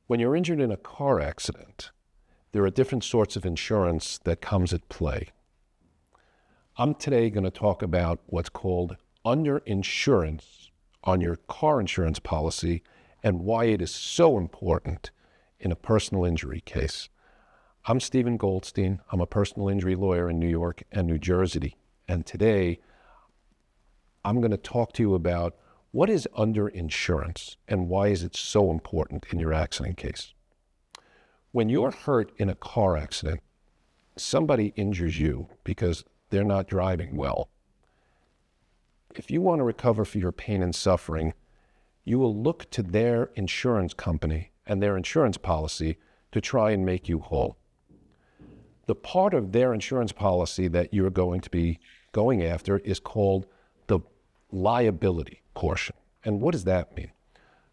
When you're injured in a car accident, there are different sorts of insurance that comes at play. I'm today going to talk about what's called underinsurance on your car insurance policy and why it is so important in a personal injury case. I'm Stephen Goldstein. I'm a personal injury lawyer in New York and New Jersey. And today, I'm going to talk to you about what is underinsurance and why is it so important in your accident case. When you're hurt in a car accident, somebody injures you because they're not driving well. If you want to recover for your pain and suffering, you will look to their insurance company and their insurance policy to try and make you whole. The part of their insurance policy that you're going to be going after is called the liability portion. And what does that mean?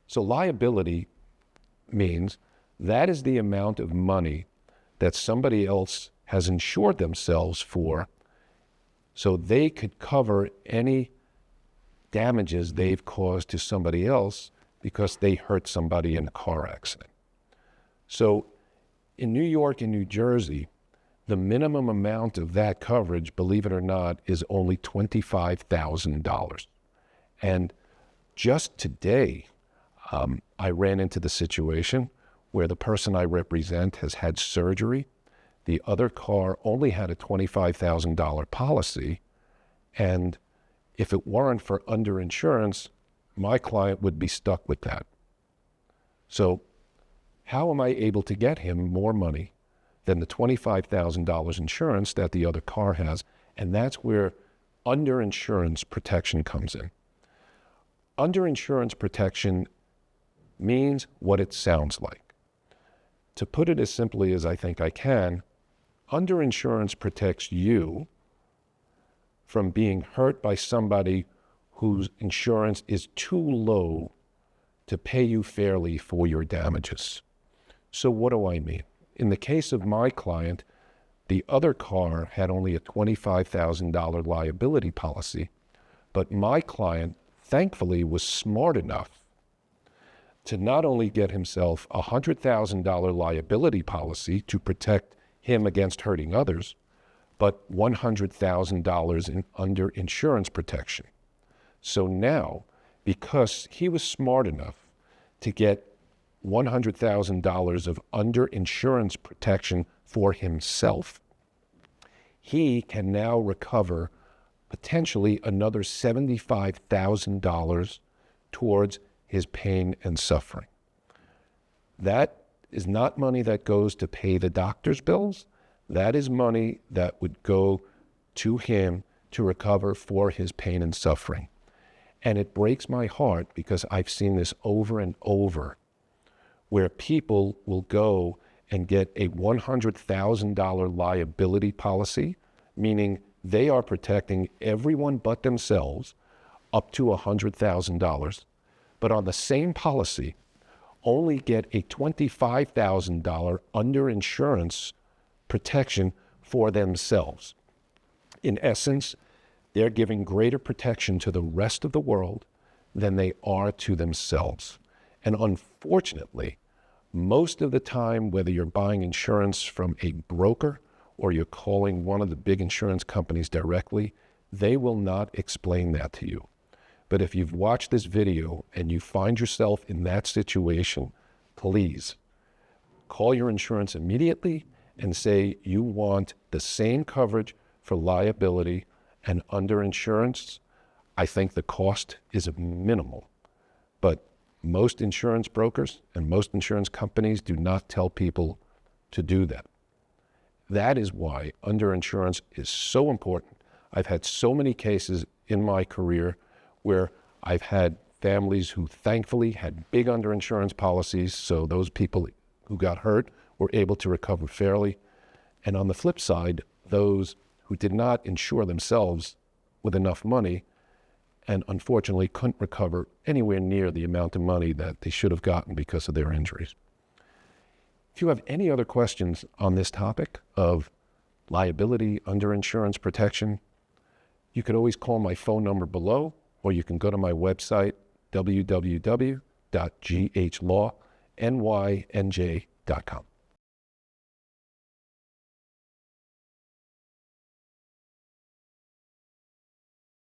So liability means that is the amount of money that somebody else has insured themselves for so they could cover any damages they've caused to somebody else because they hurt somebody in a car accident. So in New York and New Jersey, the minimum amount of that coverage, believe it or not, is only $25,000. And just today, I ran into the situation where the person I represent has had surgery. The other car only had a $25,000 policy. And if it weren't for underinsurance, my client would be stuck with that. So how am I able to get him more money than the $25,000 insurance that the other car has? And that's where underinsurance protection comes in. Underinsurance protection means what it sounds like. To put it as simply as I think I can, underinsurance protects you from being hurt by somebody whose insurance is too low to pay you fairly for your damages. So what do I mean? In the case of my client, the other car had only a $25,000 liability policy, but my client, thankfully, was smart enough to not only get himself a $100,000 liability policy to protect him against hurting others, but $100,000 in underinsurance protection. So now, because he was smart enough to get $100,000 of underinsurance protection for himself, he can now recover potentially another $75,000 towards his pain and suffering. That is not money that goes to pay the doctor's bills. That is money that would go to him to recover for his pain and suffering. And it breaks my heart because I've seen this over and over, where people will go and get a $100,000 liability policy, meaning they are protecting everyone but themselves up to $100,000, but on the same policy, only get a $25,000 underinsurance protection for themselves. In essence, they're giving greater protection to the rest of the world than they are to themselves. And unfortunately, most of the time, whether you're buying insurance from a broker or you're calling one of the big insurance companies directly, they will not explain that to you. But if you've watched this video and you find yourself in that situation, please call your insurance immediately and say you want the same coverage for liability and underinsurance. I think the cost is minimal, but most insurance brokers and most insurance companies do not tell people to do that. That is why underinsurance is so important. I've had so many cases in my career where I've had families who thankfully had big underinsurance policies, so those people who got hurt were able to recover fairly. And on the flip side, those who did not insure themselves with enough money and unfortunately couldn't recover anywhere near the amount of money that they should have gotten because of their injuries. If you have any other questions on this topic of liability, underinsurance protection, you could always call my phone number below, or you can go to my website, www.ghlaw, nynj.com.